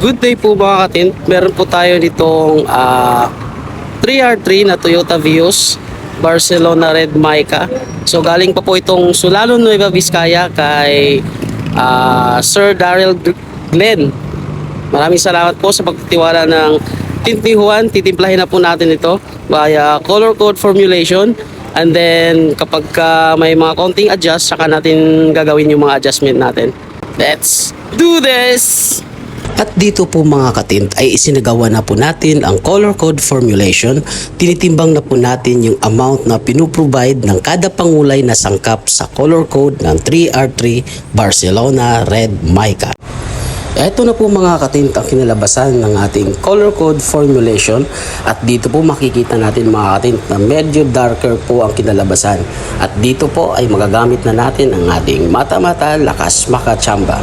Good day po mga katint. Meron po tayo ditong 3R3 na Toyota Vios Barcelona Red Mica. So galing pa po itong Solano, Nueva Vizcaya kay Sir Daryl Glenn. Maraming salamat po sa pagtitiwala ng tint ni Juan. Titimplahin na po natin ito via color code formulation. And then kapag may mga konting adjust, saka natin gagawin yung mga adjustment natin. Let's do this! At dito po mga katint ay isinagawa na po natin ang color code formulation. Tinitimbang na po natin yung amount na pinuprovide ng kada pangulay na sangkap sa color code ng 3R3 Barcelona Red Mica. Ito na po mga katint ang kinalabasan ng ating color code formulation, at dito po makikita natin mga katint na medyo darker po ang kinalabasan, at dito po ay magagamit na natin ang ating mata-mata lakas makachamba.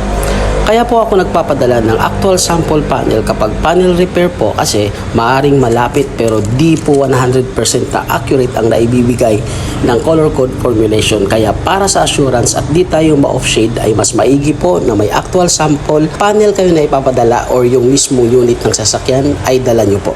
Kaya po ako nagpapadala ng actual sample panel kapag panel repair po, kasi maaring malapit pero di po 100% na accurate ang naibibigay ng color code formulation. Kaya para sa assurance at di tayo ma-off shade ay mas maigi po na may actual sample panel kayo na ipapadala, or yung mismo unit ng sasakyan ay dala nyo po.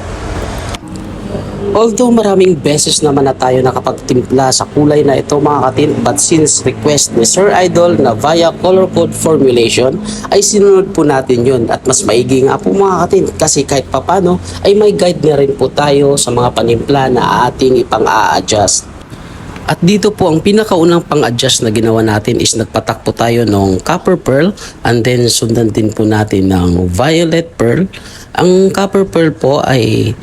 Although maraming beses naman na tayo nakapagtimpla sa kulay na ito mga katint, but since request ni Sir Idol na via color code formulation ay sinunod po natin yun, at mas maigi nga po mga katint kasi kahit papano ay may guide na rin po tayo sa mga panimpla na ating ipang-a-adjust. At dito po ang pinakaunang pang-adjust na ginawa natin is nagpatak po tayo ng copper pearl, and then sundan din po natin ng violet pearl. Ang copper pearl po ay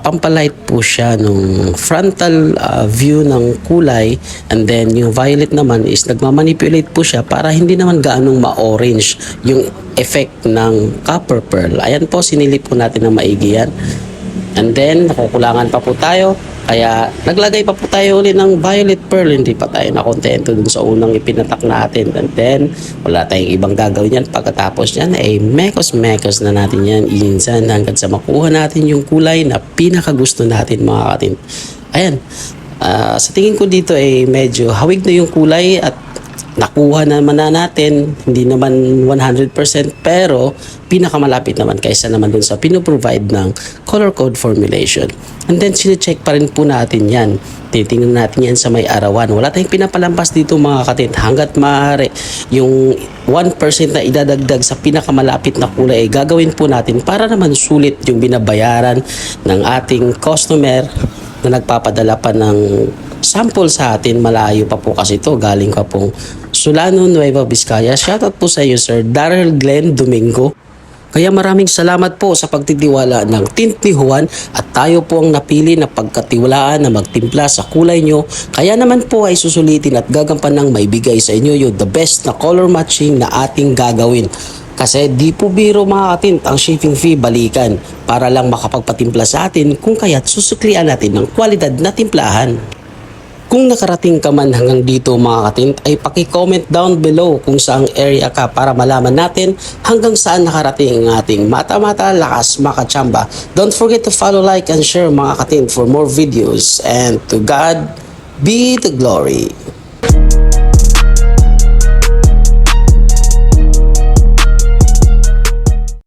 pampalight po siya nung frontal view ng kulay, and then yung violet naman is nagmamanipulate po siya para hindi naman gaanong ma-orange yung effect ng copper pearl. Ayan po, sinilip po natin ng maigi yan. And then nakukulangan pa po tayo, kaya naglagay pa po tayo ulit ng violet pearl. Hindi pa tayo nakontento dun sa unang ipinatak natin, and then wala tayong ibang gagawin yan. Pagkatapos yan ay mekos na natin yan insan hanggang sa makuha natin yung kulay na pinakagusto natin mga katint. Ayan, sa tingin ko dito ay medyo hawig na yung kulay at nakuha naman na natin, hindi naman 100% pero pinakamalapit naman kaysa naman dun sa pinoprovide ng color code formulation. And then sine-check pa rin po natin yan, titingnan natin yan sa may arawan. Wala tayong pinapalampas dito mga katint, hanggat maaari yung 1% na idadagdag sa pinakamalapit na kulay ay gagawin po natin para naman sulit yung binabayaran ng ating customer na nagpapadala pa ng sample sa atin. Malayo pa po kasi ito, galing pa pong Solano, Nueva Vizcaya. Shoutout po sa iyo Sir Daryl Glenn Domingo. Kaya maraming salamat po sa pagtitiwala ng tint ni Juan, at tayo po ang napili na pagkatiwalaan na magtimpla sa kulay nyo. Kaya naman po ay susulitin at gagampan ng maibigay sa inyo yung the best na color matching na ating gagawin. Kasi di po biro mga katint ang shipping fee balikan para lang makapagpatimpla sa atin, kung kaya't susuklian natin ng kwalidad na timplahan. Kung nakarating ka man hanggang dito mga katint ay paki-comment down below kung saang area ka para malaman natin hanggang saan nakarating ang ating mata-mata lakas makachamba. Don't forget to follow, like, and share mga katint for more videos, and to God be the glory.